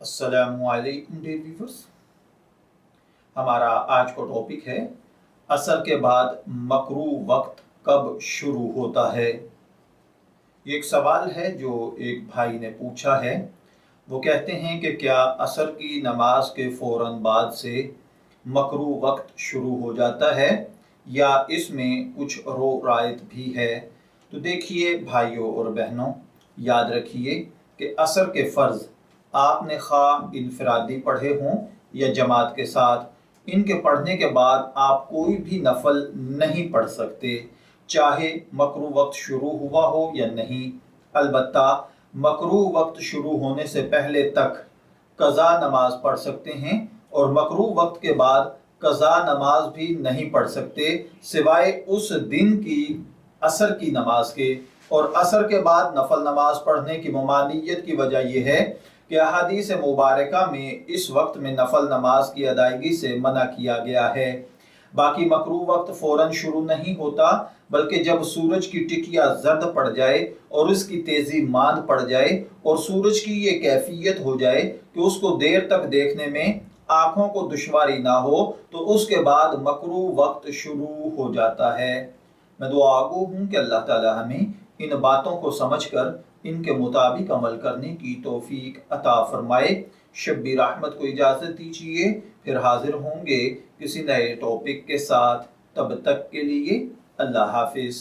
अस्सलामु अलैकुम dear viewers. हमारा आज का टॉपिक है असर के बाद मकरूह वक्त कब शुरू होता है। ये एक सवाल है जो एक भाई ने पूछा है। वो कहते हैं कि क्या असर की नमाज के फ़ौरन बाद से मकरूह वक्त शुरू हो जाता है या इसमें कुछ रो रायत भी है। तो देखिए भाइयों और बहनों, याद रखिए कि असर के फ़र्ज़ आपने खा इनफरादी पढ़े हों या जमात के साथ, इनके पढ़ने के बाद आप कोई भी नफल नहीं पढ़ सकते, चाहे मकरूह वक्त शुरू हुआ हो या नहीं। अलबत्ता मकरूह वक्त शुरू होने से पहले तक कज़ा नमाज पढ़ सकते हैं और मकरूह वक्त के बाद कज़ा नमाज भी नहीं पढ़ सकते सिवाय उस दिन की असर की नमाज के। और असर के बाद नफल नमाज पढ़ने की ममानियत की वजह यह है कि अहादीस मुबारका में इस वक्त में नफल नमाज की अदायगी से मना किया गया है। बाकी मकरूह वक्त फ़ौरन शुरू नहीं होता, बल्कि जब सूरज की टिकिया जर्द पड़ जाए और उसकी तेज़ी मांद पड़ जाए और सूरज की ये कैफियत हो जाए कि उसको देर तक देखने में आँखों को दुश्वारी ना हो, तो उसके बाद मकरूह वक्त शुरू हो जाता है। मैं दुआ गो हूँ कि अल्लाह ताला हमें इन बातों को समझकर इनके मुताबिक अमल करने की तौफीक अता फरमाए। शब्बीर अहमद को इजाज़त दीजिए, फिर हाजिर होंगे किसी नए टॉपिक के साथ। तब तक के लिए अल्लाह हाफिज़।